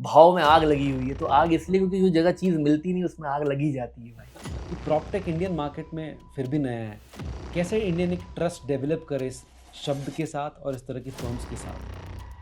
भाव में आग लगी हुई है। तो आग इसलिए क्योंकि जो जगह चीज़ मिलती नहीं उसमें आग लगी जाती है भाई। कि प्रॉपटेक इंडियन मार्केट में फिर भी नया है। कैसे इंडियन एक ट्रस्ट डेवलप करे इस शब्द के साथ और इस तरह की फर्म्स के साथ?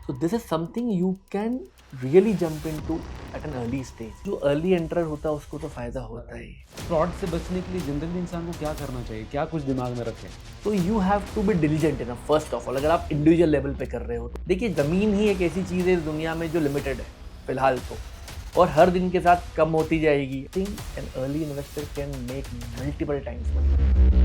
So this is something you can really jump into at an early stage. जो अर्ली एंटर होता है उसको तो फायदा होता ही। फ्रॉड से बचने के लिए जनरली इंसान को क्या करना चाहिए, क्या कुछ दिमाग में रखें? तो you have to be diligent enough first of all. अगर आप इंडिविजुअल लेवल पे कर रहे हो तो देखिए, ज़मीन ही एक ऐसी चीज़ है इस दुनिया में जो लिमिटेड है फिलहाल तो, और हर दिन के साथ कम होती जाएगी। आई think an early investor can make multiple times money.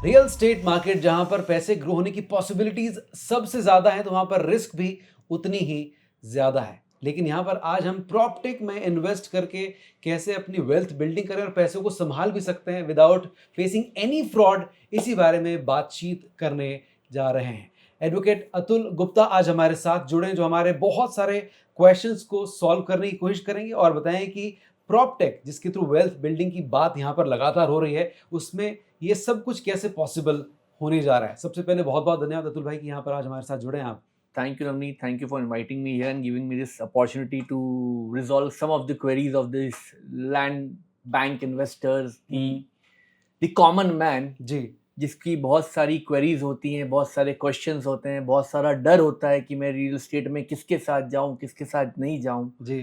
Real estate market जहां पर पैसे ग्रो होने की पॉसिबिलिटीज सबसे ज्यादा है, तो वहां पर रिस्क भी उतनी ही ज्यादा है। लेकिन यहां पर आज हम प्रॉपटेक में इन्वेस्ट करके कैसे अपनी वेल्थ बिल्डिंग करें और पैसों को संभाल भी सकते हैं विदाउट फेसिंग एनी फ्रॉड, इसी बारे में बातचीत करने जा रहे हैं। एडवोकेट अतुल गुप्ता आज हमारे साथ जुड़े, जो हमारे बहुत सारे क्वेश्चंस को सॉल्व करने की कोशिश करेंगे और बताएं कि प्रॉपटेक जिसके थ्रू वेल्थ बिल्डिंग की बात यहाँ पर लगातार हो रही है, उसमें ये सब कुछ कैसे पॉसिबल होने जा रहा है। सबसे पहले बहुत बहुत धन्यवाद अतुल भाई कि यहाँ पर आज हमारे साथ जुड़े हैं आप। Thank you, Navneet. Thank you for inviting me here and giving me this opportunity to resolve some of the queries of this land bank investors, the common man, जी जिसकी बहुत सारी क्वेरीज होती हैं, बहुत सारे क्वेश्चंस होते हैं, बहुत सारा डर होता है कि मैं रियल एस्टेट में किसके साथ जाऊं, किसके साथ नहीं जाऊं। जी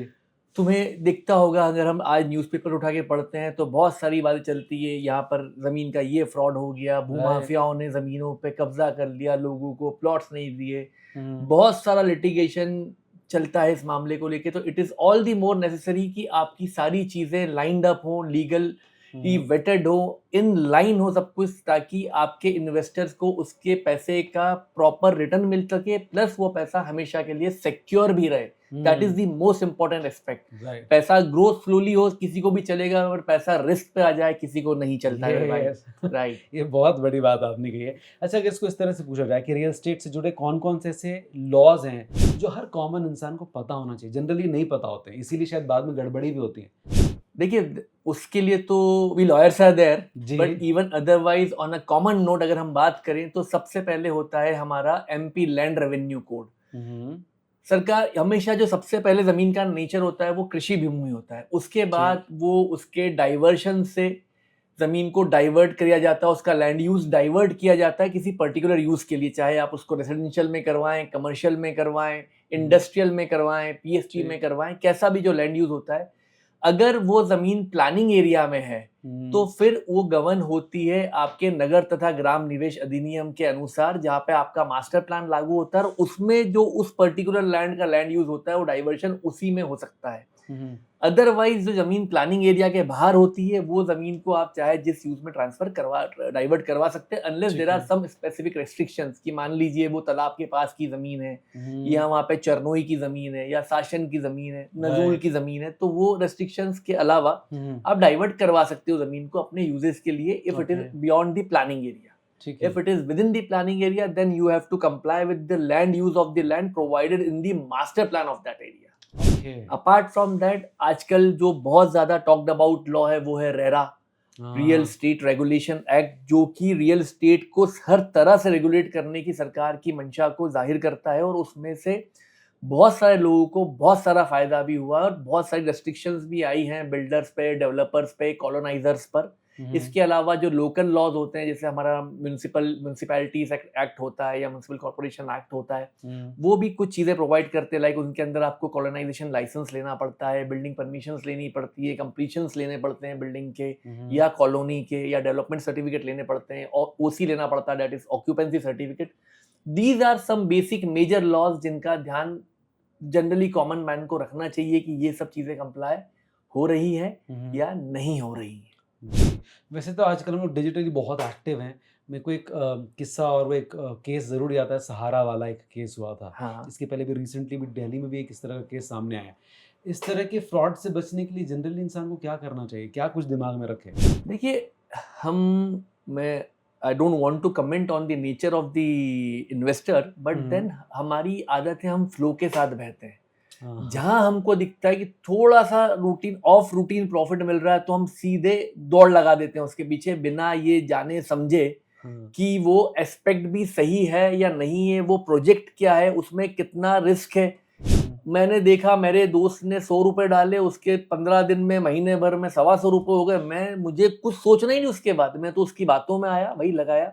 तुम्हें दिखता होगा, अगर हम आज न्यूज़पेपर उठा के पढ़ते हैं तो बहुत सारी बातें चलती है। यहाँ पर ज़मीन का ये फ्रॉड हो गया, भूमाफियाओं ने ज़मीनों पे कब्जा कर लिया, लोगों को प्लॉट्स नहीं दिए, बहुत सारा लिटिगेशन चलता है इस मामले को लेके। तो it is all the more necessary कि आपकी सारी चीज़ें लाइंड अप हो, लीगल ही वेटेड हो, इन लाइन हो सब कुछ, ताकि आपके इन्वेस्टर्स को उसके पैसे का प्रॉपर रिटर्न मिल सके, प्लस वो पैसा हमेशा के लिए सिक्योर भी रहे। That is the most important aspect. पैसा ग्रोथ स्लोली हो, किसी को भी चलेगा, और पैसा रिस्क पे आ जाए किसी को नहीं चलता है भाई। राइट ये बहुत बड़ी बात आपने कही है। अच्छा, अगर इसको इस तरह से पूछा जाए कि रियल एस्टेट से जुड़े कौन कौन से ऐसे लॉज हैं जो हर कॉमन इंसान को पता होना चाहिए, जनरली नहीं पता होते हैं, इसीलिए शायद बाद में गड़बड़ी भी होती है। देखिए, उसके लिए तो वी लॉयर्स आर देयर, जी। But even otherwise on a common note अगर हम बात करें तो सबसे पहले होता है हमारा एमपी लैंड रेवेन्यू कोड। सरकार हमेशा जो सबसे पहले जमीन का नेचर होता है वो कृषि भूमि होता है, उसके बाद वो उसके डाइवर्शन से जमीन को डाइवर्ट किया जाता है, उसका लैंड यूज डाइवर्ट किया जाता है किसी पर्टिकुलर यूज के लिए, चाहे आप उसको रेसिडेंशियल में करवाएं, कमर्शियल में करवाएं, इंडस्ट्रियल में करवाएं, पीएसटी में करवाएं, कैसा भी जो लैंड यूज होता है। अगर वो जमीन प्लानिंग एरिया में है तो फिर वो गवर्न होती है आपके नगर तथा ग्राम निवेश अधिनियम के अनुसार, जहाँ पे आपका मास्टर प्लान लागू होता है, और उसमें जो उस पर्टिकुलर लैंड का लैंड यूज होता है वो डाइवर्शन उसी में हो सकता है। अदरवाइज जो जमीन प्लानिंग एरिया के बाहर होती है वो जमीन को आप चाहे जिस यूज में ट्रांसफर डाइवर्ट करवा सकते हैं, unless there are some specific restrictions कि मान लीजिए वो तालाब के पास की जमीन है, या वहाँ पे चरनोई की जमीन है, या शासन की जमीन है, नजूल की जमीन है, तो वो रेस्ट्रिक्शंस के अलावा आप डाइवर्ट करवा सकते हो जमीन को अपने यूजेस के लिए, if it is beyond the planning area. If it is within the planning area, then you have to comply with the land use of the land provided in the master plan of that area. Apart from that, आजकल जो बहुत ज्यादा talked about law है वो है RERA, real estate regulation act, जो कि real estate को हर तरह से रेगुलेट करने की सरकार की मंशा को जाहिर करता है, और उसमें से बहुत सारे लोगों को बहुत सारा फायदा भी हुआ और बहुत सारी रेस्ट्रिक्शंस भी आई हैं बिल्डर्स पे, डेवलपर्स पे, कॉलोनाइजर्स पर। इसके अलावा जो लोकल लॉज होते हैं, जैसे हमारा म्यूनिसिपैलिटीज एक्ट होता है या म्यूनिसिपल कॉर्पोरेशन एक्ट होता है, वो भी कुछ चीज़ें प्रोवाइड करते हैं। लाइक उनके अंदर आपको कॉलोनाइजेशन लाइसेंस लेना पड़ता है, बिल्डिंग परमिशंस लेनी पड़ती है, कंप्लीशंस लेने पड़ते हैं बिल्डिंग के या कॉलोनी के, या डेवलपमेंट सर्टिफिकेट लेने पड़ते हैं, और ओसी लेना पड़ता है, that is occupancy certificate. These are some basic major laws जिनका ध्यान जनरली कॉमन मैन को रखना चाहिए कि ये सब चीज़ें कंप्लाई हो रही है या नहीं हो रही है। वैसे तो आजकल हम लोग डिजिटली बहुत एक्टिव हैं। मेरे को एक किस्सा और वो एक केस ज़रूर याद है, सहारा वाला एक केस हुआ था। हाँ। इसके पहले भी रिसेंटली भी दिल्ली में भी एक इस तरह का केस सामने आया। इस तरह के फ्रॉड से बचने के लिए जनरली इंसान को क्या करना चाहिए, क्या कुछ दिमाग में रखे? देखिए, मैं I don't want to comment on the nature of the investor, but then हमारी आदत है हम फ्लो के साथ बहते हैं। जहां हमको दिखता है कि थोड़ा सा ऑफ रूटीन प्रॉफिट मिल रहा है तो हम सीधे दौड़ लगा देते हैं उसके पीछे, बिना ये जाने समझे हाँ, कि वो एस्पेक्ट भी सही है या नहीं है, वो प्रोजेक्ट क्या है, उसमें कितना रिस्क है। मैंने देखा मेरे दोस्त ने 100 रुपए डाले, उसके 15 दिन में, महीने भर में 125 रुपए हो गए। मुझे कुछ सोचना ही नहीं उसके बाद, मैं तो उसकी बातों में आया, वही लगाया।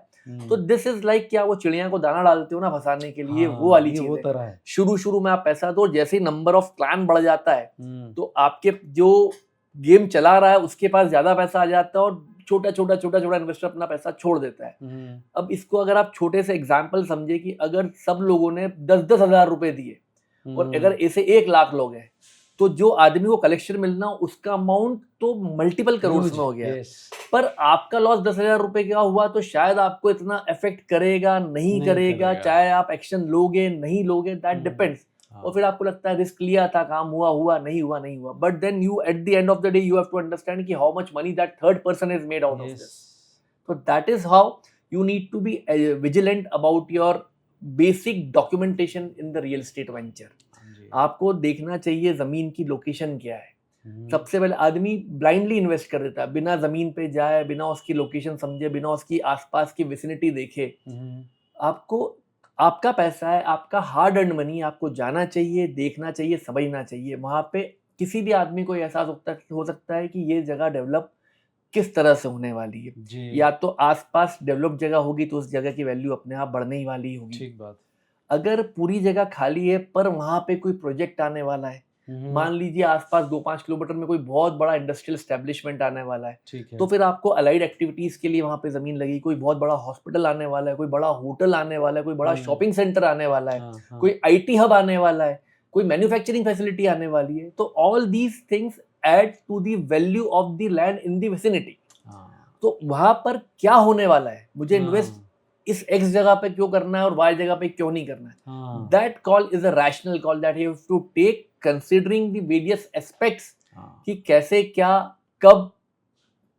तो दिस इज लाइक, क्या वो चिड़िया को दाना डालते हो ना फंसाने के लिए, वो वाली ये चीज वो है। तरह है। शुरू में आप पैसा दो, जैसे ही नंबर ऑफ क्लैन बढ़ जाता है हम्म, तो आपके जो गेम चला रहा है उसके पास ज्यादा पैसा आ जाता है, और छोटा इन्वेस्टर अपना पैसा छोड़ देता है। अब इसको अगर आप छोटे से एग्जाम्पल समझे कि अगर सब लोगों ने 10-10 हजार रुपए दिए और अगर ऐसे 1 लाख लोग हैं, तो जो आदमी को कलेक्शन मिलना उसका अमाउंट तो मल्टीपल करोड़ में हो गया। पर आपका लॉस 10,000 रुपए का हुआ तो शायद आपको इतना इफेक्ट करेगा नहीं करेगा, चाहे आप एक्शन लोगे नहीं लोगे, दैट डिपेंड्स। और फिर आपको लगता है रिस्क लिया था, काम हुआ नहीं हुआ, but then you at the end of the day you have to understand कि how much money that third person is made out of this. So that is how you need to be vigilant about your basic documentation in the real estate venture. आपको देखना चाहिए जमीन की location क्या है। सबसे पहले आदमी ब्लाइंडली इन्वेस्ट कर देता है, बिना जमीन पे जाए, बिना उसकी लोकेशन समझे, बिना उसकी आसपास की विसिनिटी देखे। आपको, आपका पैसा है, आपका हार्ड अर्न मनी, आपको जाना चाहिए, देखना चाहिए, समझना चाहिए। वहां पे किसी भी आदमी को एहसास हो सकता है कि ये जगह डेवलप किस तरह से होने वाली है। या तो आसपास डेवलप जगह होगी तो उस जगह की वैल्यू अपने आप बढ़ने ही वाली होगी। ठीक बात। अगर पूरी जगह खाली है पर वहां पे कोई प्रोजेक्ट आने वाला है, मान लीजिए आसपास 2-5 किलोमीटर में कोई बहुत बड़ा इंडस्ट्रियल एस्टेब्लिशमेंट आने वाला है, तो फिर आपको अलाइड एक्टिविटीज के लिए वहां पे जमीन लगेगी। कोई बहुत बड़ा हॉस्पिटल आने वाला है, कोई बड़ा होटल आने वाला है, कोई बड़ा शॉपिंग सेंटर आने वाला है, कोई IT हब आने वाला है, कोई मैन्युफैक्चरिंग फैसिलिटी आने वाली है। तो all these things add to the value of the land in the vicinity. तो वहां पर क्या होने वाला है, मुझे इन्वेस्ट इस X जगह पे क्यों करना है और Y जगह पे क्यों नहीं करना है, that call is a rational call that you have to take considering the various aspects कि कैसे, क्या, कब,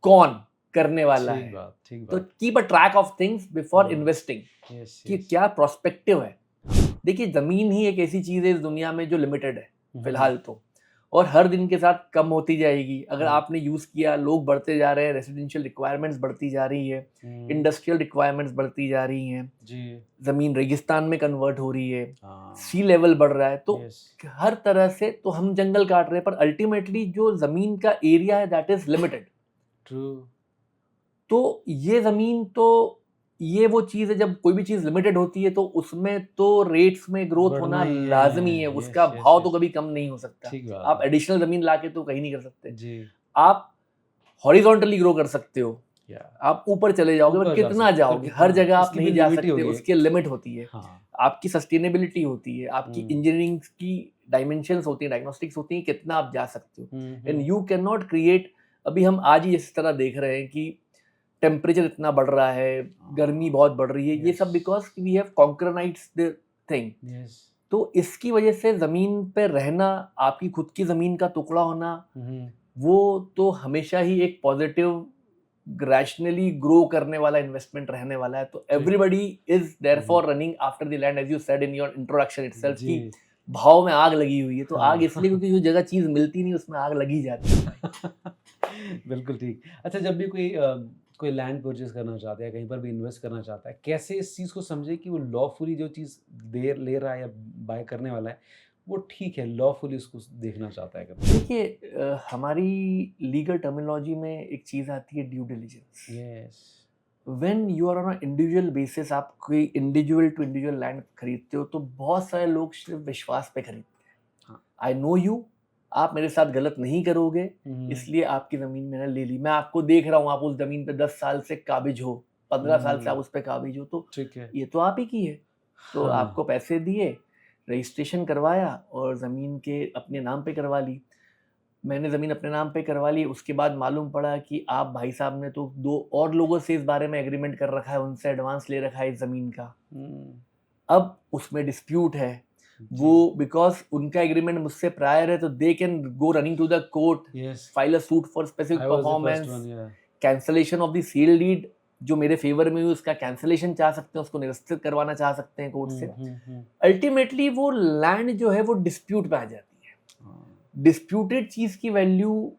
कौन करने वाला है। तो keep a track of things before investing कि क्या प्रोस्पेक्टिव है। देखिए जमीन ही एक ऐसी चीज है इस दुनिया में जो लिमिटेड है फिलहाल तो, और हर दिन के साथ कम होती जाएगी। अगर आपने यूज किया, लोग बढ़ते जा रहे हैं, रेसिडेंशियल रिक्वायरमेंट्स बढ़ती जा रही है, इंडस्ट्रियल रिक्वायरमेंट्स बढ़ती जा रही हैं, जमीन रेगिस्तान में कन्वर्ट हो रही है, सी लेवल बढ़ रहा है, तो हर तरह से तो हम जंगल काट रहे हैं, पर अल्टीमेटली जो जमीन का एरिया है दैट इज लिमिटेड। तो ये जमीन, तो ये वो चीज है, जब कोई भी चीज लिमिटेड होती है तो उसमें तो रेट्स में ग्रोथ होना लाजमी है, उसका भाव तो कभी कम नहीं हो सकता। आप एडिशनल जमीन लाके तो कहीं नहीं कर सकते। आप हॉरिजॉन्टली ग्रो कर सकते हो, आप ऊपर चले जाओगे, पर कितना जाओगे, हर जगह आप नहीं जा सकते, उसकी लिमिट होती है। आपकी सस्टेनेबिलिटी होती है, आपकी इंजीनियरिंग की डायमेंशंस होती है, डायग्नोस्टिक्स होती है, कितना आप जा सकते हो। And you can not create, अभी हम आज ही इस तरह देख रहे हैं कि टेम्परेचर इतना बढ़ रहा है, गर्मी बहुत बढ़ रही है, ये सब because we have concretized the thing. तो इसकी वजह से जमीन पे रहना, आपकी खुद की जमीन का टुकड़ा होना, वो तो हमेशा ही एक पॉजिटिव रैशनली ग्रो करने वाला इन्वेस्टमेंट रहने वाला है। तो everybody is therefore running after the land, as you said in your introduction itself कि भाव में आग लगी हुई है। तो आग इसलिए क्योंकि जो जगह चीज मिलती नहीं उसमें आग लगी जाती है। बिल्कुल ठीक। अच्छा, जब भी कोई लैंड परचेज करना चाहता है, कहीं पर भी इन्वेस्ट करना चाहता है, कैसे इस चीज़ को समझे कि वो लॉफुली जो चीज़ ले रहा है या बाय करने वाला है वो ठीक है, लॉफुली उसको देखना चाहता है? देखिए हमारी लीगल टर्मिनोलॉजी में एक चीज़ आती है, due diligence. Yes, when you are on a individual basis, आप कोई इंडिविजुअल टू इंडिविजुअल लैंड खरीदते हो तो बहुत सारे लोग सिर्फ विश्वास पे खरीदते हैं। आई नो यू, आप मेरे साथ गलत नहीं करोगे, इसलिए आपकी ज़मीन मैंने ले ली। मैं आपको देख रहा हूँ, आप उस ज़मीन पे 10 साल से काबिज हो, 15 साल से आप उस पे काबिज हो, तो ठीक है, ये तो आप ही की है। तो आपको पैसे दिए, रजिस्ट्रेशन करवाया और ज़मीन के अपने नाम पे करवा ली। मैंने ज़मीन अपने नाम पे करवा ली, उसके बाद मालूम पड़ा कि आप भाई साहब ने तो 2 और लोगों से इस बारे में एग्रीमेंट कर रखा है, उनसे एडवांस ले रखा है इस ज़मीन का। अब उसमें डिस्प्यूट है, वो बिकॉज उनका एग्रीमेंट मुझसे प्रायर है, तो they can go running to the court, file a suit for specific performance, cancellation of the sale deed जो मेरे फेवर में हुई उसका कैंसलेशन चाह सकते हैं, उसको निरस्त करवाना चाह सकते हैं कोर्ट से। अल्टीमेटली वो लैंड जो है वो डिस्प्यूट पे आ जाती है। डिस्प्यूटेड चीज की वैल्यू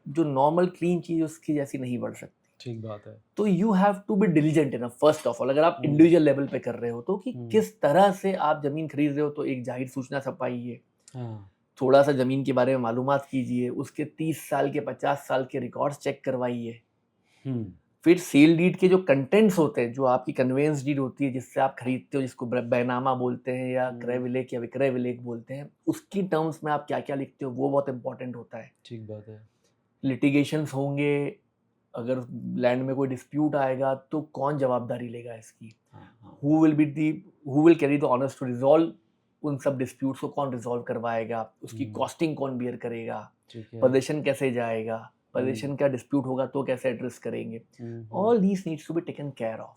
जो नॉर्मल क्लीन चीज उसकी जैसी नहीं बढ़ सकती। ठीक बात है। तो you have to be diligent enough first of all, अगर आप हम्म। इंडिविजुअल लेवल पे कर रहे हो तो, कि हम्म। किस तरह से आप जमीन खरीद रहे हो, तो एक जाहिर सूचना छपाइए, हाँ। थोड़ा सा जमीन के बारे में मालूमात कीजिए, उसके 30 साल के 50 साल के रिकॉर्ड्स चेक करवाइए, हम्म। फिर सेल डीड के जो कंटेंट्स होते हैं, जो आपकी कन्वेंस डीड होती है जिससे आप खरीदते हो, जिसको बैनामा बोलते हैं या क्रय विलेख या विक्रय विलेख बोलते हैं, उसकी टर्म्स में आप क्या क्या लिखते हो वो बहुत इंपॉर्टेंट होता है। ठीक बात है। लिटिगेशंस होंगे, अगर लैंड में कोई डिस्प्यूट आएगा तो कौन जवाबदारी लेगा इसकी, who will carry the onus to resolve, उन सब डिस्प्यूट्स को कौन रिजॉल्व करवाएगा, उसकी कॉस्टिंग कौन बियर करेगा, पोजीशन कैसे जाएगा, पोजीशन का डिस्प्यूट होगा तो कैसे एड्रेस करेंगे, all these needs to be taken care of,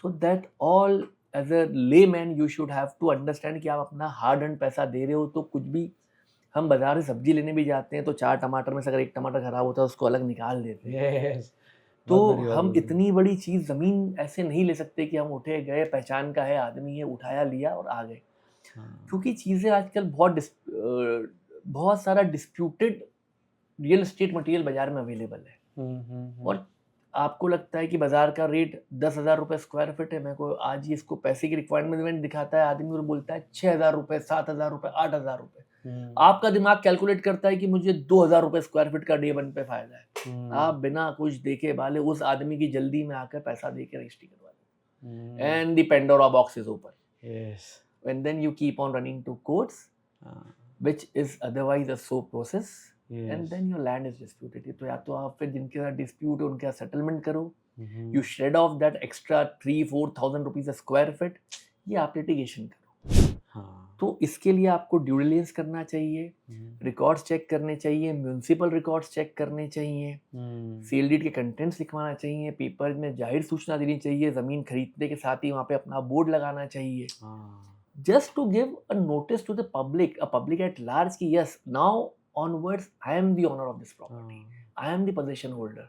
so that all as a layman you should have to understand कि आप अपना हार्ड अर्न पैसा दे रहे हो। तो कुछ भी, हम बाजार से सब्जी लेने भी जाते हैं तो 4 टमाटर में से अगर एक टमाटर खराब होता है उसको अलग निकाल देते हैं। Yes. तो बहुत बड़ी बात हम बोली। इतनी बड़ी चीज जमीन ऐसे नहीं ले सकते कि हम उठे गए, पहचान का है आदमी है, उठाया लिया और आ गए, क्योंकि चीजें आजकल बहुत सारा डिस्प्यूटेड रियल एस्टेट मटेरियल बाजार में अवेलेबल है, और आपको लगता है कि बाजार का रेट 10,000 रुपए स्क्वायर फीट है, मेरे को आज ही इसको पैसे की रिक्वायरमेंट दिखाता है आदमी और बोलता है 6,000 रुपए, 7,000 रुपए, 8,000 रुपए, आपका दिमाग कैलकुलेट करता है कि मुझे 2,000 रुपए स्क्वायर फीट का डे 1 पे फायदा है, आप बिना कुछ देखे भाले उस आदमी की जल्दी में आकर पैसा देके रजिस्ट्री करवा दो, and the Pandora box is open, and then you keep on running to courts, which is otherwise a slow process, and then your land is disputed. तो या तो आप फिर जिनके साथ डिस्प्यूट है उनके साथ सेटलमेंट करो, you shred off that extra 3,000-4,000 rupees a square feet, ये आप लिटिगेशन करो। तो इसके लिए आपको ड्यू डिलिजेंस करना चाहिए, रिकॉर्ड्स चेक करने चाहिए, म्यूनिसिपल रिकॉर्ड्स चेक करने चाहिए, सेल डीड के कंटेंट्स लिखवाना चाहिए, पेपर में जाहिर सूचना देनी चाहिए, जमीन खरीदने के साथ ही वहाँ पे अपना बोर्ड लगाना चाहिए, just to give a notice to the public, a public at large कि yes, now onwards I am the owner of this property, I am the possession holder.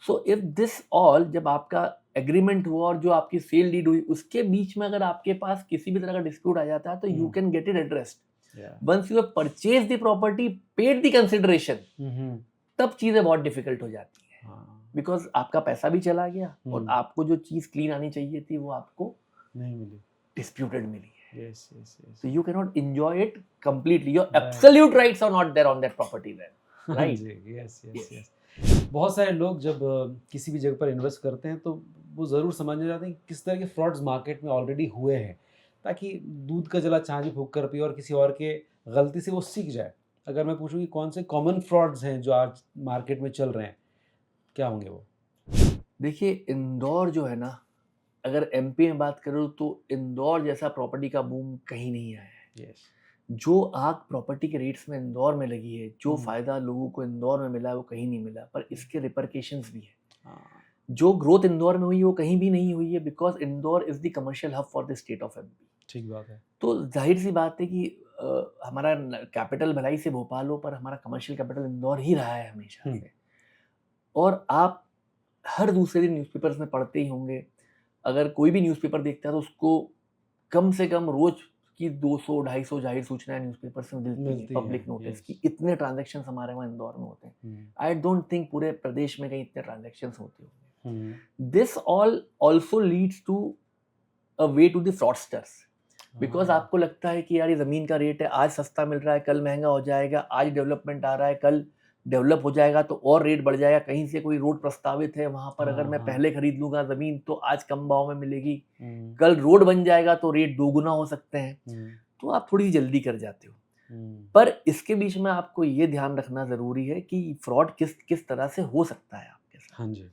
So if this all, जब आपका agreement हुआ और जो आपकी sale deed हुई उसके बीच में अगर आपके पास किसी भी तरह का डिस्प्यूट आ जाता है तो you can get it addressed. Once you have purchased the property, paid the consideration, तब चीजें बहुत डिफिकल्ट हो जाती है, बिकॉज आपका पैसा भी चला गया और आपको जो चीज क्लीन आनी चाहिए थी वो आपको नहीं मिली, disputed मिली है. yes. So you cannot enjoy it completely. Your absolute rights are not there on that property then, right? yes. बहुत सारे लोग जब किसी भी जगह पर इन्वेस्ट करते हैं तो वो ज़रूर समझने जाते हैं कि किस तरह के फ्रॉड्स मार्केट में ऑलरेडी हुए हैं, ताकि दूध का जला छाछ फूंक कर पिए और किसी और के गलती से वो सीख जाए। अगर मैं पूछूं कि कौन से कॉमन फ्रॉड्स हैं जो आज मार्केट में चल रहे हैं, क्या होंगे वो? देखिए, इंदौर जो है ना, अगर एमपी में बात करो तो इंदौर जैसा प्रॉपर्टी का बूम कहीं नहीं आया है। जो आग प्रॉपर्टी के रेट्स में इंदौर में लगी है, जो फायदा लोगों को इंदौर में मिला है वो कहीं नहीं मिला, पर इसके रिपरकेशंस भी है। जो ग्रोथ इंदौर में हुई है वो कहीं भी नहीं हुई है, because Indore is the commercial hub for the state of MP. ठीक बात है। तो जाहिर सी बात है कि हमारा कैपिटल भले ही से भोपाल हो, पर हमारा कमर्शियल कैपिटल इंदौर ही रहा है हमेशा से। और आप हर दूसरे दिन न्यूज़पेपर्स में पढ़ते ही होंगे, अगर कोई भी न्यूज़पेपर देखता है तो उसको कम से कम रोज की 200-250 जाहिर सूचनाएं न्यूज़पेपर से मिलती हैं, पब्लिक नोटिस की। इतने ट्रांजैक्शंस हमारे वहाँ इंदौर में होते हैं। आई डोंट थिंक पूरे प्रदेश में कहीं इतने ट्रांजैक्शंस होते होंगे। This all also leads to a way to the fraudsters, because आपको लगता है कि यार ये ज़मीन का रेट है, आज सस्ता मिल रहा है, कल महंगा हो जाएगा, आज डेवलपमेंट आ रहा है, कल डेवलप हो जाएगा तो और रेट बढ़ जाएगा, कहीं से कोई रोड प्रस्तावित है वहां पर अगर मैं पहले खरीद लूंगा जमीन तो आज कम भाव में मिलेगी, कल रोड बन जाएगा तो रेट दोगुना हो सकते हैं, तो आप थोड़ी जल्दी कर जाते हो। पर इसके बीच में आपको ये ध्यान रखना जरूरी है कि फ्रॉड किस तरह से हो सकता है आपके साथ। हाँ जी।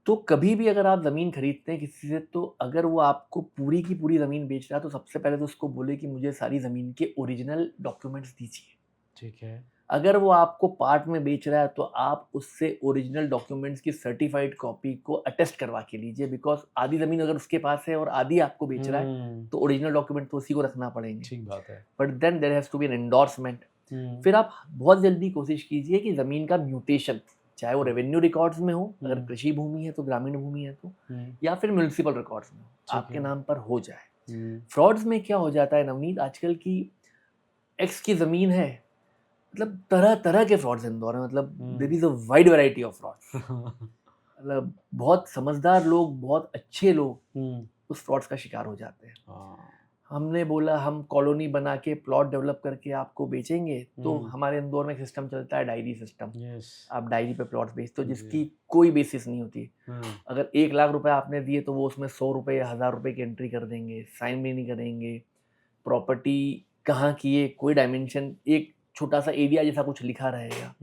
तो कभी भी अगर आप जमीन खरीदते हैं किसी से, तो अगर वो आपको पूरी की पूरी जमीन बेच रहा है तो सबसे पहले तो उसको बोले कि मुझे सारी जमीन के ओरिजिनल डॉक्यूमेंट्स दीजिए। ठीक है। अगर वो आपको पार्ट में बेच रहा है तो आप उससे ओरिजिनल डॉक्यूमेंट्स की सर्टिफाइड कॉपी को अटेस्ट करवा के लीजिए, बिकॉज आधी जमीन अगर उसके पास है और आधी आपको बेच रहा है तो ओरिजिनल डॉक्यूमेंट तो उसी को रखना पड़ेंगे। ठीक बात है। But then there has to be an endorsement. फिर आप बहुत जल्दी कोशिश कीजिए कि जमीन का म्यूटेशन, चाहे वो रेवेन्यू रिकॉर्ड्स में हो, अगर कृषि भूमि है तो ग्रामीण भूमि है तो, या फिर म्यूनिसिपल रिकॉर्ड्स में आपके नाम पर हो जाए। फ्रॉड्स में क्या हो जाता है नवनीत, आजकल की एक्स की जमीन है, मतलब तरह तरह के फ्रॉड्स इंदौर में, मतलब hmm. There is a wide variety of frauds. मतलब बहुत समझदार लोग, बहुत अच्छे लोग उस फ्रॉड्स का शिकार हो जाते हैं। हाँ। हमने बोला हम कॉलोनी बना के प्लॉट डेवलप करके आपको बेचेंगे, तो हम्म। हमारे इंदौर में सिस्टम चलता है डायरी सिस्टम। यस। आप डायरी पे प्लॉट बेचते हो जी। जिसकी कोई बेसिस नहीं होती। हाँ। अगर 1 लाख रुपए आपने दिए तो वो उसमें 100 रुपए या 1000 रुपए की एंट्री कर देंगे, साइन भी नहीं करेंगे। प्रॉपर्टी कहाँ की है कोई डायमेंशन, एक छोटा सा एरिया जैसा कुछ लिखा रहेगा।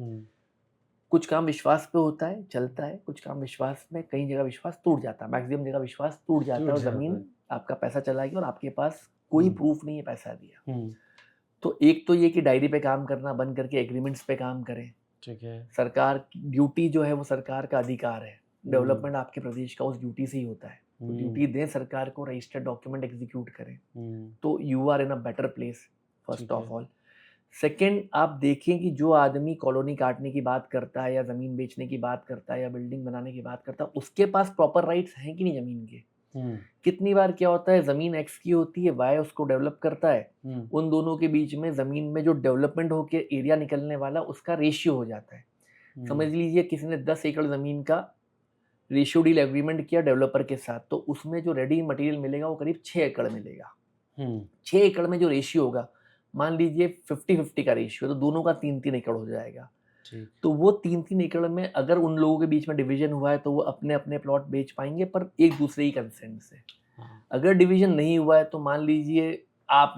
कुछ काम विश्वास पे होता है, चलता है, कुछ काम विश्वास में, कई जगह विश्वास टूट जाता है, मैक्सिमम जगह विश्वास टूट जाता है टूट और जाता ज़मीन है। आपका पैसा चला गया और आपके पास कोई हम्म। प्रूफ नहीं है पैसा दिया। हम्म। तो एक तो ये कि डायरी पे काम करना बंद करके एग्रीमेंट्स पे काम करें। ठीक है। सरकार की ड्यूटी जो है वो सरकार का अधिकार है। हम्म। डेवलपमेंट आपके प्रदेश का उस ड्यूटी से ही होता है। तो हम्म। ड्यूटी दें सरकार को, रजिस्टर्ड डॉक्यूमेंट एग्जीक्यूट करें, हम्म। तो you are in a better place first ठीक ऑफ है। ऑल। सेकंड, आप देखें कि जो आदमी कॉलोनी काटने की बात करता है या ज़मीन बेचने की बात करता है या बिल्डिंग बनाने की बात करता है, उसके पास प्रॉपर राइट्स हैं कि नहीं ज़मीन के। हम्म। कितनी बार क्या होता है, ज़मीन एक्स की होती है, वाई उसको डेवलप करता है, हम्म। उन दोनों के बीच में ज़मीन में जो डेवलपमेंट होके एरिया निकलने वाला उसका रेशियो हो जाता है। समझ लीजिए किसी ने 10 एकड़ ज़मीन का रेशियो डील एग्रीमेंट किया डेवलपर के साथ, तो उसमें जो रेडी मटेरियल मिलेगा वो करीब 6 एकड़ मिलेगा। 6 एकड़ में जो रेशियो होगा, मान लीजिए 50-50 का रेशियो, तो दोनों का 3-3 एकड़ हो जाएगा। ठीक। तो वो 3-3 एकड़ में अगर उन लोगों के बीच में डिवीजन हुआ है तो वो अपने-अपने प्लॉट बेच पाएँगे, पर एक दूसरे की कंसेंट से। हाँ। अगर डिवीजन नहीं हुआ है तो मान लीजिए आप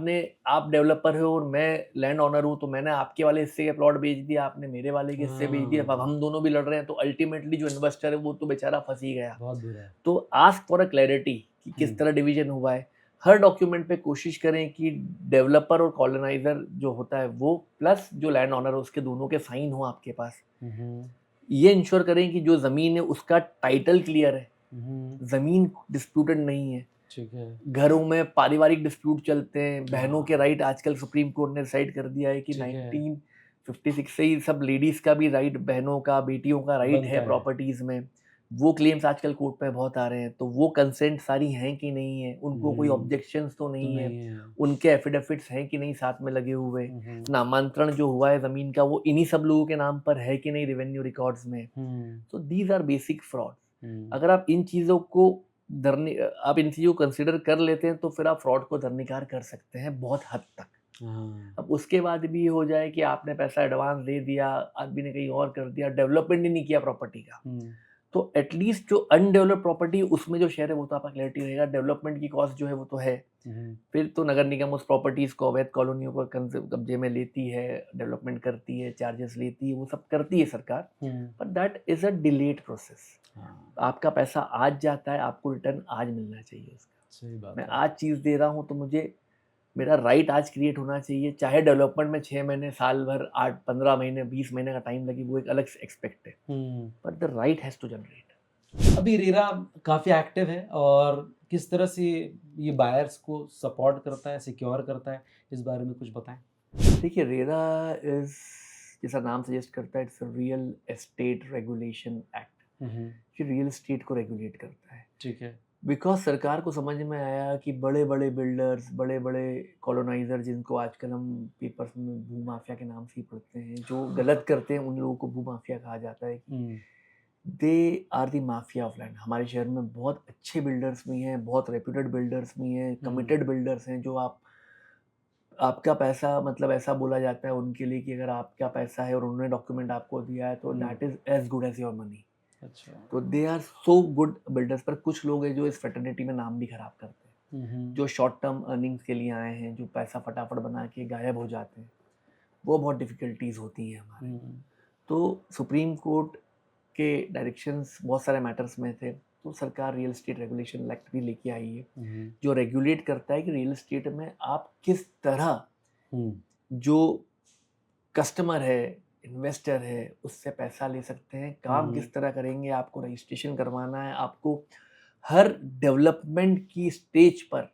डेवलपर हो और मैं लैंड ओनर हूँ, तो मैंने आपके वाले हिस्से के प्लॉट बेच दिया, आपने मेरे वाले के हिस्से बेच दिया, अब हम दोनों भी लड़ रहे हैं, तो अल्टीमेटली जो इन्वेस्टर है वो तो बेचारा फंस ही गया। बहुत बुरा है। तो आस्क फॉर अ क्लैरिटी कि किस तरह डिवीजन हुआ है। हर डॉक्यूमेंट पे कोशिश करें कि डेवलपर और कॉलोनाइजर जो होता है वो प्लस जो लैंड ओनर है उसके दोनों के साइन हो आपके पास। ये इंश्योर करें कि जो ज़मीन है उसका टाइटल क्लियर है, ज़मीन डिस्प्यूटेड नहीं है। ठीक है। घरों में पारिवारिक डिस्प्यूट चलते हैं, बहनों के हाँ। राइट आजकल सुप्रीम कोर्ट ने डिसाइड कर दिया है कि ठीक है। 1956 से ही सब लेडीज़ का भी राइट, बहनों का, बेटियों का राइट बनता है है। प्रॉपर्टीज़ में। वो क्लेम्स आजकल कोर्ट में बहुत आ रहे हैं, तो वो कंसेंट सारी हैं कि नहीं है, उनको कोई ऑब्जेक्शंस तो नहीं है, उनके एफिडेविट्स हैं कि नहीं साथ में लगे हुए, नामांतरण जो हुआ है ज़मीन का वो इन्हीं सब लोगों के नाम पर है कि नहीं रेवेन्यू रिकॉर्ड्स में। तो दीज आर बेसिक फ्रॉड। अगर आप इन चीज़ों को आप इन चीज़ों को कंसिडर कर लेते हैं तो फिर आप फ्रॉड को दरकिनार कर सकते हैं बहुत हद तक। अब उसके बाद भी ये हो जाए कि आपने पैसा एडवांस दे दिया, आदमी ने कहीं और कर दिया, डेवलपमेंट ही नहीं किया प्रॉपर्टी का, तो एटलीस्ट जो अनडेवलप्ड प्रॉपर्टी उसमें जो शेयर है वो तो आपका क्लैरिटी रहेगा। डेवलपमेंट की कॉस्ट जो है वो तो है। फिर तो नगर निगम उस प्रॉपर्टीज़ को, अवैध कॉलोनियों को कब्जे में लेती है, डेवलपमेंट करती है, चार्जेस लेती है, वो सब करती है सरकार, but that is a delayed process. आपका पैसा आज जाता है, आपको रिटर्न आज मिलना चाहिए उसका। सही बात मैं है। आज चीज़ दे रहा हूँ तो मुझे मेरा राइट आज क्रिएट होना चाहिए, चाहे डेवलपमेंट में 6 महीने, साल भर, 8, 15 महीने, 20 महीने का टाइम लगे, वो एक अलग एक्सपेक्ट है, but the right has to generate. अभी रेरा काफ़ी एक्टिव है और किस तरह से ये बायर्स को सपोर्ट करता है, सिक्योर करता है, इस बारे में कुछ बताएं। देखिए, रेरा इज़, जैसा नाम सजेस्ट करता है, it's a real estate regulation act. ये रियल एस्टेट को रेगुलेट करता है। ठीक है। बिकॉज सरकार को समझ में आया कि बड़े बड़े बिल्डर्स, बड़े बड़े कॉलोनाइजर, जिनको आजकल हम पेपर्स में भूमाफिया के नाम से ही पढ़ते हैं, जो गलत करते हैं उन लोगों को भूमाफिया कहा जाता है कि they are the mafia of land. हमारे शहर में बहुत अच्छे बिल्डर्स भी हैं, बहुत रेप्यूटेड बिल्डर्स भी हैं, कमिटेड बिल्डर्स हैं, जो आपका पैसा, मतलब ऐसा बोला जाता है उनके लिए कि अगर आपका पैसा है और उन्होंने डॉक्यूमेंट आपको दिया है तो that is as good as your money. अच्छा। तो they are so good builders. पर कुछ लोग हैं जो इस फ्रेटर्निटी में नाम भी खराब करते हैं, जो शॉर्ट टर्म अर्निंग्स के लिए आए हैं, जो पैसा फटाफट बना के गायब हो जाते हैं, वो बहुत डिफ़िकल्टीज होती हैं हमारे। तो सुप्रीम कोर्ट के डायरेक्शंस बहुत सारे मैटर्स में थे, तो सरकार रियल एस्टेट रेगुलेशन एक्ट भी लेके आई है, जो रेगुलेट करता है कि रियल एस्टेट में आप किस तरह जो कस्टमर है, इन्वेस्टर है, उससे पैसा ले सकते हैं, काम किस तरह करेंगे, आपको रजिस्ट्रेशन करवाना है, आपको हर डेवलपमेंट की स्टेज पर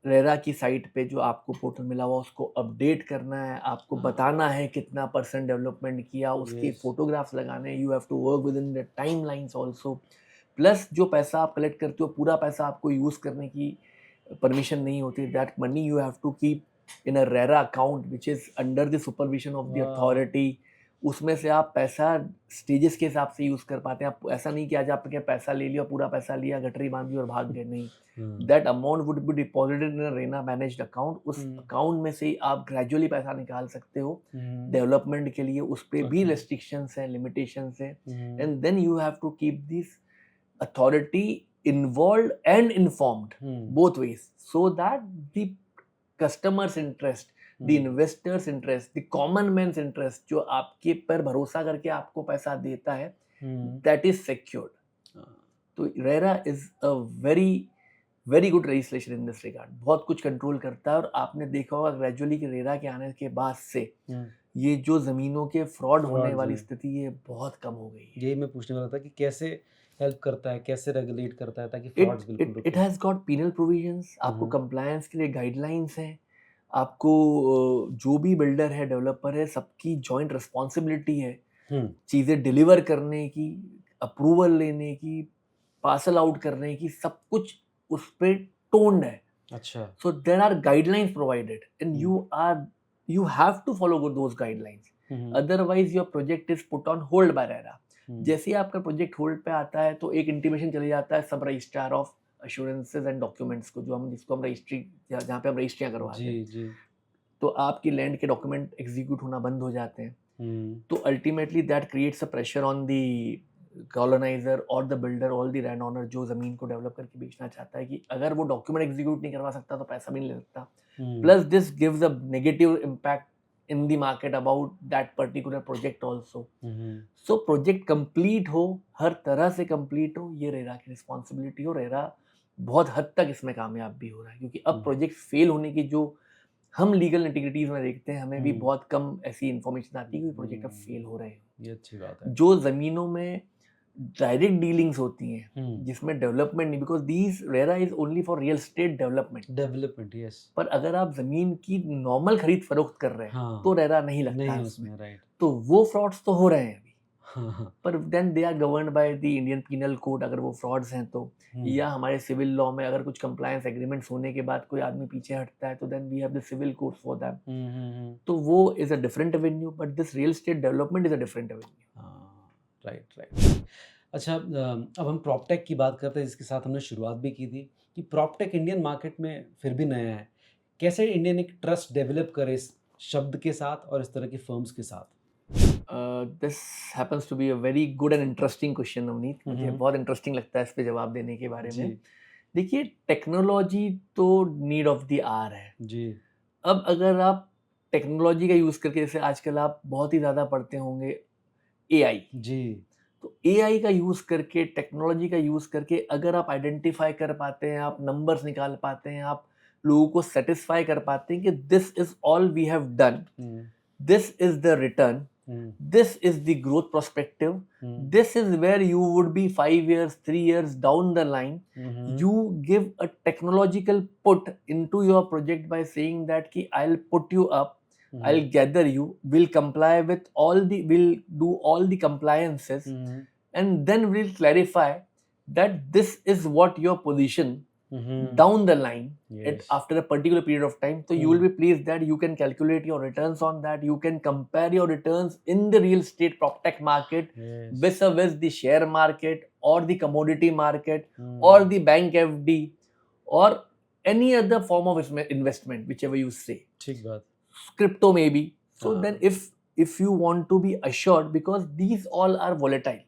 रेरा की साइट पे जो आपको पोर्टल मिला हुआ उसको अपडेट करना है, आपको बताना है कितना % डेवलपमेंट किया, उसके फोटोग्राफ्स लगाने हैं, you have to work with in the time lines also. Plus जो पैसा आप कलेक्ट करते हो, पूरा पैसा आपको यूज़ करने की परमिशन नहीं होती, that money you have to keep in a RERA account which is under the supervision of the Wow. authority. उसमें से आप पैसा स्टेजेस के हिसाब से यूज कर पाते हैं. आप ऐसा नहीं कि आज आपके पैसा ले लिया, पूरा पैसा लिया, गठरी बांध दी और भाग गए. नहीं, that amount would be deposited in a RERA managed account. उस अकाउंट में से ही आप ग्रेजुअली पैसा निकाल सकते हो डेवलपमेंट के लिए. उस पे भी रेस्ट्रिक्शंस हैं, लिमिटेशंस हैं. And then you have to keep this authority involved and informed both ways, so that the customer's interest, the investor's interest, the common man's interest, जो आपके पर भरोसा करके आपको पैसा देता है, that is secured. तो RERA is a very very good legislation in this regard. बहुत कुछ कंट्रोल करता है. और आपने देखा होगा ग्रेजुअली कि RERA के आने के बाद से ये जो जमीनों के फ्रॉड होने वाली स्थिति है बहुत कम हो गई है. यही मैं पूछने वाला था कि कैसे हेल्प करता है, कैसे रेगुलेट करता है ताकि फ्रॉड्स बिल्कुल रुके. It has got penal provisions. आपको कंप्लायंस के लिए गाइडलाइंस हैं. आपको जो भी बिल्डर है, डेवलपर है, सबकी जॉइंट रिस्पॉन्सिबिलिटी है चीज़ें डिलीवर करने की, अप्रूवल लेने की, पार्सल आउट करने की, सब कुछ उस पे टोन्ड है. अच्छा. So there are guidelines provided and you have to follow those guidelines. Otherwise your project is put on hold by RERA. जैसे ही आपका प्रोजेक्ट होल्ड पे आता है तो एक इंटीमेशन चले जाता है सब registrar of assurances and documents को, जिसको हम रजिस्ट्री, जहाँ पे हम रजिस्ट्रियाँ करवाते हैं. जी. तो आपकी लैंड के डॉक्यूमेंट एग्जीक्यूट होना बंद हो जाते हैं. तो ultimately that creates a pressure on the coloniser और the builder, all the land owner जो जमीन को डेवलप करके बेचना चाहता है कि अगर वो डॉक्यूमेंट एग्जीक्यूट नहीं करवा सकता तो पैसा भी नहीं ले सकता. Plus this gives a negative impact in the market about that particular project also. So project complete हो, हर तरह से complete हो, ये रेरा की रिस्पॉन्सिबिलिटी हो. रेरा बहुत हद तक इसमें कामयाब भी हो रहा है क्योंकि अब प्रोजेक्ट फेल होने की जो हम लीगल इंटीग्रिटीज में देखते हैं, हमें भी बहुत कम ऐसी इंफॉर्मेशन आती है कि प्रोजेक्ट अब फेल हो रहे हैं. ये अच्छी बात है. जो जमीनों में डायरेक्ट डीलिंग्स होती हैं जिसमें डेवलपमेंट नहीं, because these RERA is only for real estate development. Yes. पर अगर आप जमीन की नॉर्मल खरीद फरोख्त कर रहे हैं तो रेरा नहीं लगता है उसमें. राइट. तो वो फ्रॉड्स तो हो रहे हैं अभी. पर then they are governed by the Indian penal code अगर वो फ्रॉड्स हैं तो, या हमारे सिविल लॉ में अगर कुछ कंप्लायंस एग्रीमेंट्स होने के बाद कोई आदमी पीछे हटता है तो then we have the civil codes for that. तो वो is a different avenue, but this real estate development is a different avenue. Right. अच्छा, अब हम प्रॉपटेक की बात करते हैं जिसके साथ हमने शुरुआत भी की थी कि प्रॉपटेक इंडियन मार्केट में फिर भी नया है. कैसे इंडियन एक ट्रस्ट डेवलप करे इस शब्द के साथ और इस तरह की फर्म्स के साथ? This happens to be a very good and interesting question Navneet. मुझे बहुत इंटरेस्टिंग लगता है इस पे जवाब देने के बारे में. देखिए, टेक्नोलॉजी तो नीड ऑफ द आवर है जी. अब अगर आप टेक्नोलॉजी का यूज़ करके, जैसे आजकल आप बहुत ही ज़्यादा पढ़ते होंगे AI जी. तो AI का यूज़ करके, टेक्नोलॉजी का यूज़ करके अगर आप आइडेंटिफाई कर पाते हैं, आप नंबर्स निकाल पाते हैं, आप लोगों को सेटिस्फाई कर पाते हैं कि this is all we have done, this is the return, this is the growth perspective, this is where you would be 5 years, 3 years down the line. You give a technological put into your project by saying that ki I'll put you up, I'll gather you, will comply with will do all the compliances, and then we'll clarify that this is what your position down the line after a particular period of time. So you will be pleased that you can calculate your returns on that. You can compare your returns in the real estate PropTech market vis-a-vis the share market or the commodity market or the bank FD or any other form of investment, whichever you say. ठीक बात. Crypto maybe. So then if you want to be assured, because these all are volatile.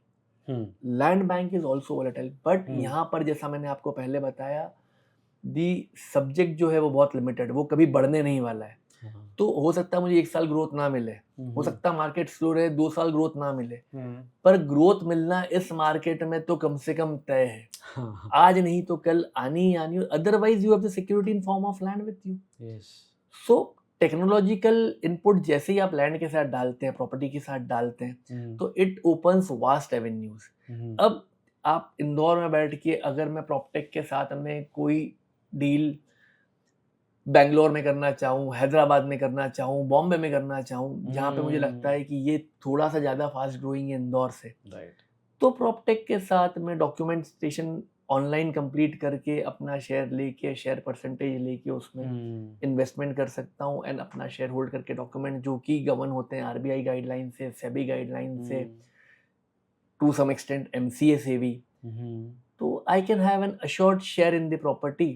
Land bank is also volatile, but यहाँ पर जैसा मैंने आपको पहले बताया, the subject जो है वो बहुत लिमिटेड, वो कभी बढ़ने नहीं वाला है. तो हो सकता है मुझे 1 साल ग्रोथ ना मिले, हो सकता है मार्केट स्लो रहे, 2 साल ग्रोथ ना मिले, पर ग्रोथ मिलना इस मार्केट में तो कम से कम तय है. आज नहीं तो कल आनी ही आनी. Otherwise you have the security in form of land with you. So technological input जैसे ही आप लैंड के साथ डालते हैं, प्रॉपर्टी के साथ डालते हैं, तो इट ओपन्स वास्ट एवेन्यूज. अब आप इंदौर में बैठ के अगर मैं प्रॉपटेक के साथ में कोई डील बेंगलोर में करना चाहूँ, हैदराबाद में करना चाहूँ, बॉम्बे में करना चाहूँ, जहाँ पे मुझे लगता है कि ये थोड़ा सा ज़्यादा फास्ट ग्रोइंग है इंदौर से, तो प्रॉपटेक के साथ में डॉक्यूमेंटेशन ऑनलाइन कंप्लीट करके अपना शेयर लेके, शेयर परसेंटेज लेके उसमें इन्वेस्टमेंट कर सकता हूँ एंड अपना शेयर होल्ड करके डॉक्यूमेंट जो कि गवर्न होते हैं आरबीआई गाइडलाइन से, सेबी गाइडलाइन से, टू सम एक्सटेंट एमसीए से भी, तो I can have an assured share in the property.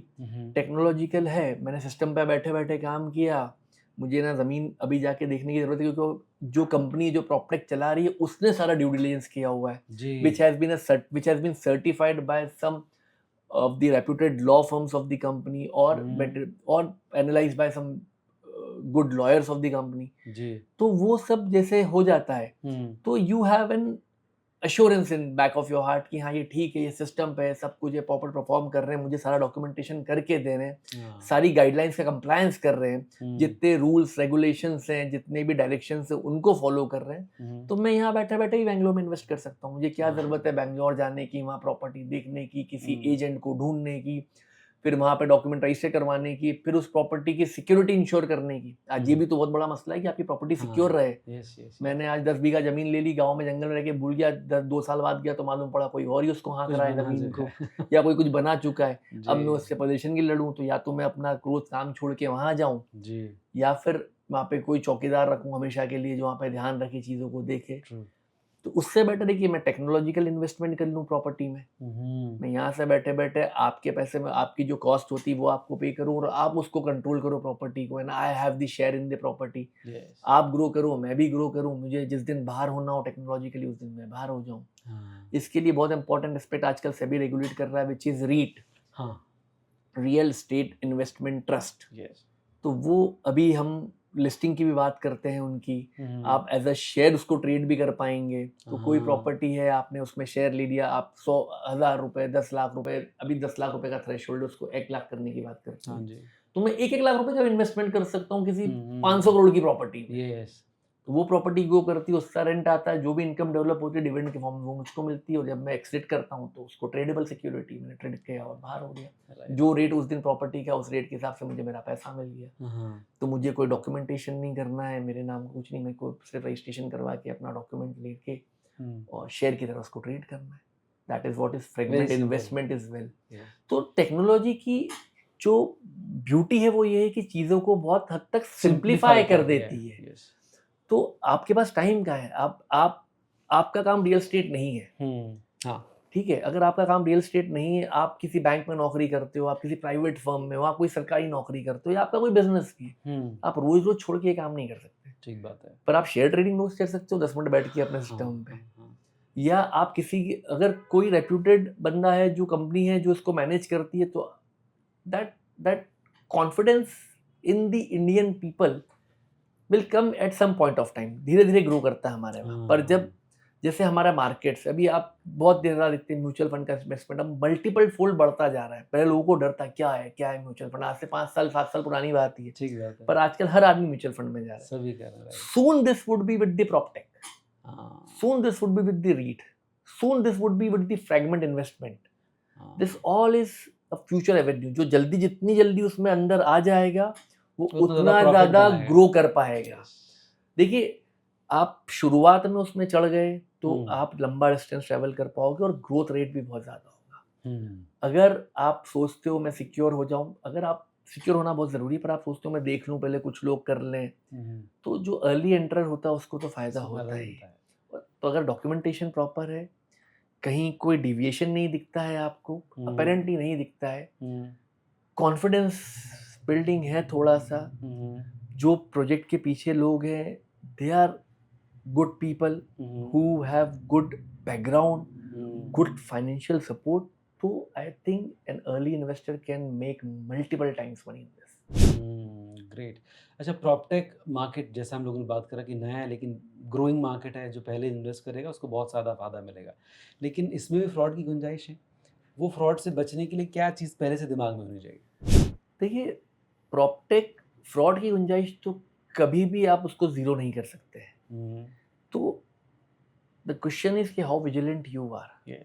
Technological है, मैंने सिस्टम पे बैठे बैठे काम किया, मुझे ना ज़मीन अभी जाके देखने की ज़रूरत है क्योंकि जो कंपनी जो प्रॉपर्टेक चला रही है उसने सारा ड्यू डिलिजेंस किया हुआ है, which has been certified by some of the reputed law firms of the company or analyzed by some good lawyers of the company। तो वो सब जैसे हो जाता है तो you have an assurance in back of your heart कि हाँ ये ठीक है, ये सिस्टम पे है, सब कुछ ये प्रॉपर परफॉर्म कर रहे हैं, मुझे सारा डॉक्यूमेंटेशन करके दे रहे हैं, सारी गाइडलाइंस का कंप्लायंस कर रहे हैं, जितने रूल्स रेगुलेशंस हैं, जितने भी डायरेक्शंस हैं उनको फॉलो कर रहे हैं, तो मैं यहाँ बैठे बैठे ही बैंगलोर में इन्वेस्ट कर सकता हूँ। मुझे क्या ज़रूरत है बैंगलोर जाने की, वहाँ प्रॉपर्टी देखने की, किसी एजेंट को ढूंढने की, फिर वहाँ पे डॉक्यूमेंट रजिस्टर करवाने की, फिर उस प्रॉपर्टी की सिक्योरिटी इंश्योर करने की। आज ये भी तो बहुत बड़ा मसला है कि आपकी प्रॉपर्टी सिक्योर रहे। मैंने आज 10 बीघा जमीन ले ली, गांव में जंगल में रह के भूल गया, 2 साल बाद गया तो मालूम पड़ा कोई और ही उसको हाँक रहा है जमीन को, या कोई कुछ बना चुका है। अब मैं उससे पोजीशन की लड़ूं तो या तो मैं अपना क्लोज काम छोड़ के वहां जाऊं, या फिर वहाँ पे कोई चौकीदार रखूं हमेशा के लिए जो वहाँ पे ध्यान रखे, चीजों को देखे। तो उससे बेटर है कि मैं टेक्नोलॉजिकल इन्वेस्टमेंट कर लूँ प्रॉपर्टी में। मैं यहाँ से बैठे बैठे आपके पैसे में आपकी जो कॉस्ट होती है वो आपको पे करूँ और आप उसको कंट्रोल करो प्रॉपर्टी को, and I have the share in the property. आप ग्रो करो, मैं भी ग्रो करूँ, मुझे जिस दिन बाहर होना हो टेक्नोलॉजिकली उस दिन मैं बाहर हो जाऊँ। इसके लिए बहुत इंपॉर्टेंट एस्पेक्ट आजकल सेबी रेगुलेट कर रहा है, which is REIT, real estate investment trust. तो वो अभी हम लिस्टिंग की भी बात करते हैं उनकी, आप एज अ शेयर उसको ट्रेड भी कर पाएंगे। तो कोई प्रॉपर्टी है, आपने उसमें शेयर ले लिया, आप 100,000 रुपए, 10 लाख रुपए, अभी 10 लाख रुपए का थ्रेशोल्ड, उसको 1 लाख करने की बात करते हैं, तो मैं 1-1 लाख रुपए का इन्वेस्टमेंट कर सकता हूँ किसी 500 करोड़ की प्रॉपर्टी में। तो वो प्रॉपर्टी ग्रो करती है, उसका रेंट आता है, जो भी इनकम डेवलप होती है डिविडेंड के फॉर्म में वो मुझको मिलती है, और जब मैं एक्सिट करता हूँ तो उसको ट्रेडेबल सिक्योरिटी मैंने ट्रेड किया और बाहर हो गया। जो रेट उस दिन प्रॉपर्टी का, उस रेट के हिसाब से मुझे मेरा पैसा मिल गया। तो मुझे कोई डॉक्यूमेंटेशन नहीं करना है, मेरे नाम का कुछ नहीं, मेरे को सिर्फ रजिस्ट्रेशन करवा के अपना डॉक्यूमेंट लेके और शेयर की तरह उसको ट्रेड करना है। That is what is fragment investment is well. तो टेक्नोलॉजी की जो ब्यूटी है वो ये है कि चीज़ों को बहुत हद तक सिंप्लीफाई कर देती है। तो आपके पास टाइम का है, आपका काम रियल एस्टेट नहीं है, ठीक है। अगर आपका काम रियल एस्टेट नहीं है, आप किसी बैंक में नौकरी करते हो, आप किसी प्राइवेट फर्म में हो, आप कोई सरकारी नौकरी करते हो, या आपका कोई बिजनेस भी है, आप रोज रोज छोड़ के ये काम नहीं कर सकते। ठीक बात है। पर आप शेयर ट्रेडिंग रोज कर सकते हो 10 मिनट बैठ के अपने सिस्टम पे। या आप अगर कोई रेप्यूटेड बंदा है, जो कंपनी है जो इसको मैनेज करती है, तो that confidence in the Indian people will come at some point of time. धीरे धीरे ग्रो करता है हमारे वहाँ। पर जब जैसे हमारा मार्केट्स, अभी आप बहुत देर रात देखते हैं म्यूचुअल फंड का इन्वेस्टमेंट अब मल्टीपल फोल्ड बढ़ता जा रहा है। पहले लोगों को डर था क्या है म्यूचुअल फंड, आज से 5 साल 7 साल पुरानी बात ही है, ठीक बात है। पर आजकल हर आदमी म्यूचुअल फंड में जा रहा है, सभी कर रहा है। Soon this would be with the proptech, soon this would be with the REIT, soon this would be with the fragment investment. This all is a future avenue. जो जितनी जल्दी उसमें अंदर आ जाएगा वो उतना ज़्यादा ग्रो कर पाएगा। देखिए, आप शुरुआत में उसमें चढ़ गए तो आप लंबा डिस्टेंस ट्रैवल कर पाओगे और ग्रोथ रेट भी बहुत ज़्यादा होगा। अगर आप सोचते हो मैं सिक्योर हो जाऊं, अगर आप सिक्योर होना बहुत ज़रूरी, पर आप सोचते हो मैं देख लूं, पहले कुछ लोग कर लें, तो जो अर्ली एंटर होता है उसको तो फ़ायदा होता ही। तो अगर डॉक्यूमेंटेशन प्रॉपर है, कहीं कोई डिविएशन नहीं दिखता है आपको, अपेरेंटली नहीं दिखता है, कॉन्फिडेंस बिल्डिंग है थोड़ा सा, जो प्रोजेक्ट के पीछे लोग हैं they are good people who have good background, good financial support, तो I think an early investor can make multiple times money in this. Great. अच्छा, प्रॉपटेक मार्केट जैसा हम लोगों ने बात करा कि नया है लेकिन ग्रोइंग मार्केट है, जो पहले इन्वेस्ट करेगा उसको बहुत ज़्यादा फायदा मिलेगा, लेकिन इसमें भी फ्रॉड की गुंजाइश है। वो फ्रॉड से बचने के लिए क्या चीज़ पहले से दिमाग में होनी चाहिए? देखिए, प्रॉपटेक फ्रॉड की गुंजाइश तो कभी भी आप उसको ज़ीरो नहीं कर सकते हैं। तो द क्वेश्चन इज कि हाउ विजिलेंट यू आर।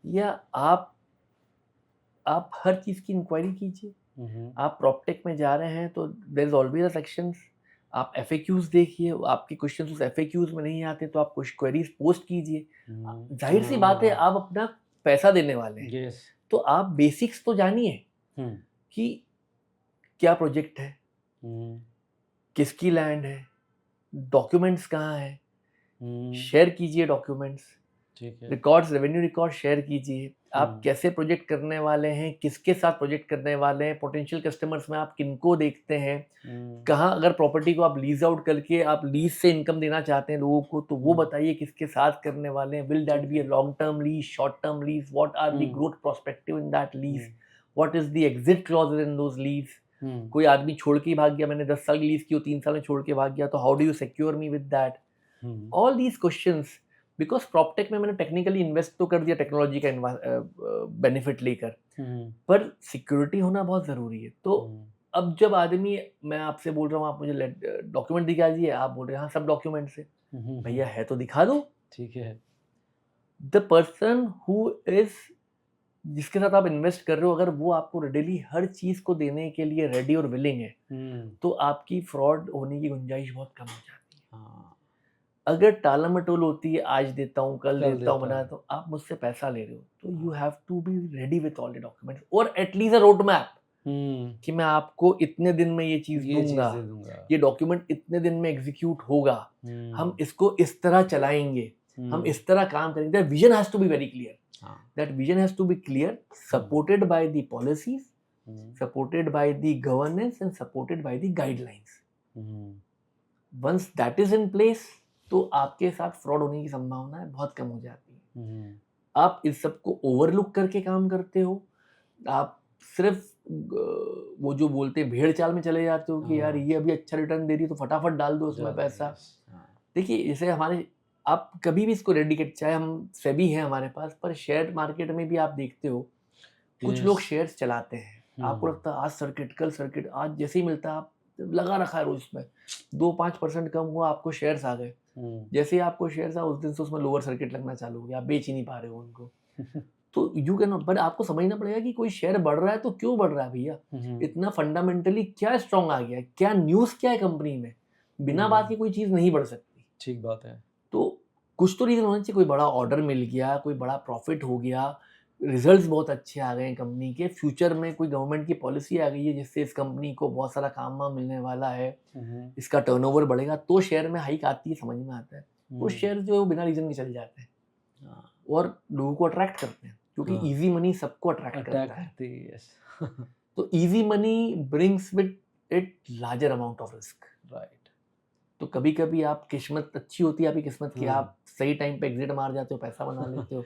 या आप हर चीज़ की इंक्वायरी कीजिए। आप प्रॉपटेक में जा रहे हैं तो there is always a sections, आप FAQs देखिए, आपके क्वेश्चन उस FAQs में नहीं आते तो आप कुछ क्वेरीज पोस्ट कीजिए। जाहिर सी बात है, आप अपना पैसा देने वाले हैं, तो आप बेसिक्स तो जानिए कि क्या प्रोजेक्ट है, किसकी लैंड है, डॉक्यूमेंट्स कहाँ है, शेयर कीजिए डॉक्यूमेंट्स, ठीक है। रिकॉर्ड्स, रेवेन्यू रिकॉर्ड शेयर कीजिए। आप कैसे प्रोजेक्ट करने वाले हैं, किसके साथ प्रोजेक्ट करने वाले हैं, पोटेंशियल कस्टमर्स में आप किनको देखते हैं, कहाँ अगर प्रॉपर्टी को आप लीज आउट करके आप लीज से इनकम देना चाहते हैं लोगों को तो वो बताइए किसके साथ करने वाले हैं। Will that be a long term lease, short term lease, what are the growth prospective in that lease, what is the exit clauses in those lease. कोई आदमी छोड़ के ही भाग गया, मैंने 10 साल की लीज की, 3 साल में छोड़ के भाग गया, तो how do you secure me with that. All these questions, because proptech में मैंने टेक्निकली इन्वेस्ट तो कर दिया टेक्नोलॉजी का बेनिफिट लेकर, पर सिक्योरिटी होना बहुत जरूरी है। तो अब जब आदमी, मैं आपसे बोल रहा हूँ आप मुझे डॉक्यूमेंट दिखा दीजिए, आप बोल रहे हैं हाँ सब डॉक्यूमेंट्स है, भैया है तो दिखा दो। ठीक है। द पर्सन हु इज, जिसके साथ आप इन्वेस्ट कर रहे हो, अगर वो आपको रेडीली हर चीज को देने के लिए रेडी और विलिंग है तो आपकी फ्रॉड होने की गुंजाइश बहुत कम हो जाती है। अगर टाला मटोल होती है, आज देता हूँ कल देता हूँ बनाता हूँ, आप मुझसे पैसा ले रहे हो तो you have to be ready with all the documents और एटलीस्ट अ रोड मैप कि मैं आपको इतने दिन में ये चीज दूंगा, ये डॉक्यूमेंट इतने दिन में एग्जीक्यूट होगा, हम इसको इस तरह चलाएंगे, हम इस तरह काम करेंगे। That vision has to be very clear, that vision has to be clear, supported by the policies, supported by the governance and supported by the guidelines. Once that is in place तो आपके साथ fraud होने की संभावना है बहुत कम हो जाती है। आप इस सब को ओवरलुक करके काम करते हो, आप सिर्फ वो जो बोलते हैं भेड़ चाल में चले जाते हो कि यार ये अभी अच्छा रिटर्न दे रही है तो फटाफट डाल दो उसमें पैसा। देखिए जैसे हमारे, आप कभी भी इसको रेडिकेट, चाहे हम सेबी है हमारे पास, पर शेयर मार्केट में भी आप देखते हो कुछ लोग शेयर्स चलाते हैं, आपको लगता है आज सर्किट कल सर्किट, आज जैसे ही मिलता है आप लगा रखा है रोज में, 2-5% कम हुआ आपको शेयर्स आ गए, जैसे ही आपको शेयर्स आ उस दिन से उसमें लोअर सर्किट लगना चालू हो गया, आप बेच ही नहीं पा रहे हो उनको। तो यू कैन, बट आपको समझना पड़ेगा कि कोई शेयर बढ़ रहा है तो क्यों बढ़ रहा है भैया, इतना फंडामेंटली क्या स्ट्रॉन्ग आ गया है, क्या न्यूज क्या है कंपनी में, बिना बात की कोई चीज नहीं बढ़ सकती। ठीक बात है। तो कुछ तो रीजन होना चाहिए, कोई बड़ा ऑर्डर मिल गया, कोई बड़ा प्रॉफिट हो गया, रिजल्ट्स बहुत अच्छे आ गए कंपनी के, फ्यूचर में कोई गवर्नमेंट की पॉलिसी आ गई है जिससे इस कंपनी को बहुत सारा काम वाम मिलने वाला है, इसका टर्नओवर बढ़ेगा, तो शेयर में हाइक आती है, समझ में आता है। वो शेयर जो है वो बिना रीजन के चल जाते हैं और लोगों को अट्रैक्ट करते हैं, क्योंकि इजी मनी सबको अट्रैक्ट करता है। तो easy money brings with it larger amount of risk, right. तो कभी कभी आप, किस्मत अच्छी होती है आपकी किस्मत की, आप सही टाइम पे एग्जिट मार जाते हो, पैसा बना लेते हो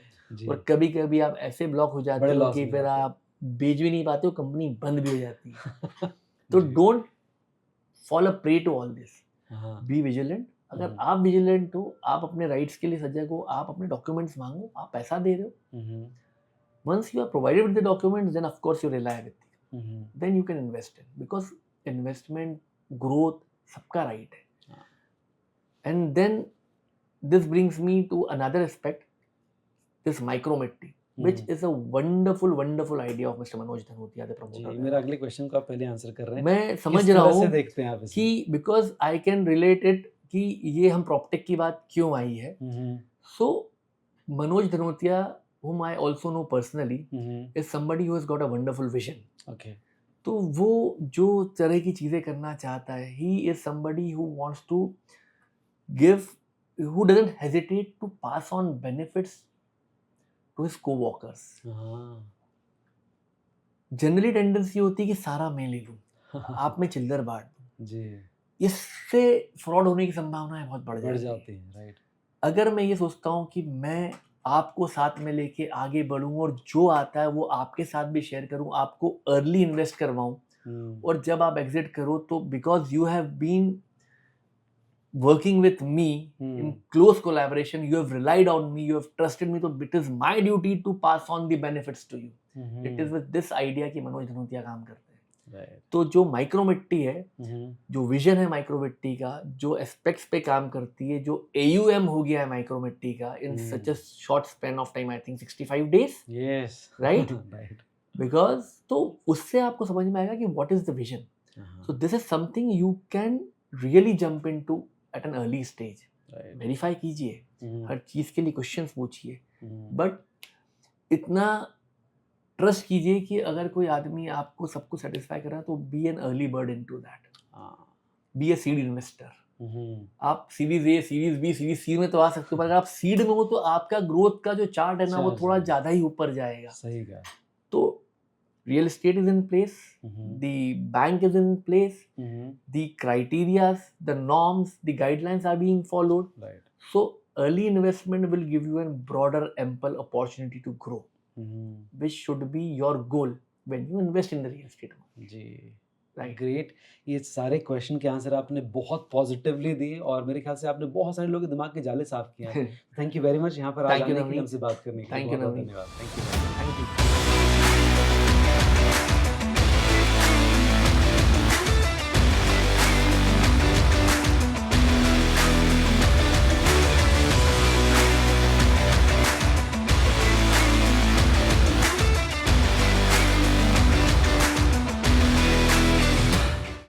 और कभी कभी आप ऐसे ब्लॉक हो जाते हो कि फिर आप बेच भी नहीं पाते हो, कंपनी बंद भी हो जाती है। तो don't fall a prey to all this, be vigilant. अगर आप विजिलेंट हो, आप अपने राइट्स के लिए सजग हो, आप अपने डॉक्यूमेंट्स मांगो, आप पैसा दे रहे हो, once you are provided with the documents then of course you rely with, then you can invest in, because investment growth सबका राइट है। And then this brings me to another aspect, this micrometry, which is a wonderful idea of Mr. Manoj Dhanotia, the promoter. मेरा अगले question को आप पहले answer कर रहे हैं, मैं समझ रहा हूँ देखते हैं आप कि because I can relate it कि ये हम PropTech की बात क्यों आई है। So Manoj Dhanotia, whom I also know personally, is somebody who has got a wonderful vision. Okay. तो वो जो तरह की चीजें करना चाहता है, he is somebody who wants to give, who doesn't hesitate to pass on benefits to his co-workers. Generally tendency होती है कि सारा मैं ले लूं, आप में चिल्लर बांट दूं जी, इससे फ्रॉड होने की संभावनाएं बहुत बढ़ जाती है, राइट। अगर मैं ये सोचता हूं कि मैं आपको साथ में लेके आगे बढ़ूं और जो आता है वो आपके साथ भी शेयर करूं, आपको अर्ली इन्वेस्ट करवाऊं, और जब आप एग्जिट करो तो because you have been working with me in close collaboration, you have relied on me, you have trusted me, so it is my duty to pass on the benefits to you. It is with this idea कि मनोज धनोतिया काम करते हैं, right. तो जो माइक्रोमिट्टी है, जो vision है माइक्रोमिट्टी का, जो एस्पेक्ट्स पे काम करती है, जो AUM हो गया है माइक्रोमिट्टी का in such a short span of time, I think 65 days, yes, right, right, because तो उससे आपको समझ में आएगा कि what is the vision. So this is something you can really jump into at an early stage. Verify कीजिए, हर चीज के लिए क्वेश्चंस पूछिए, बट इतना ट्रस्ट कीजिए कि अगर कोई आदमी आपको सबको सेटिस्फाई कर रहा है तो be an early bird into that, be a seed investor. आप series A, series B, series C में तो आ सकते हो, पर अगर आप सीड में हो तो आपका ग्रोथ का जो चार्ट है ना वो थोड़ा ज्यादा ही ऊपर जाएगा। सही कहा। तो real estate is in place, the bank is in place, the criterias, the norms, the guidelines are being followed. Right. So early investment will give you a broader ample opportunity to grow, which should be your goal when you invest in the real estate market. जी, Right. Great. ये सारे question के answer आपने बहुत positively दिए और मेरे ख्याल से आपने बहुत सारे लोगों के दिमाग के जाले साफ किए हैं। थैंक यू वेरी मच यहाँ पर आज Thank you, आने के लिए Navneet. हमसे बात करने के लिए। Thank you, बहुत-बहुत Navneet. धन्यवाद। Thank you. Thank you.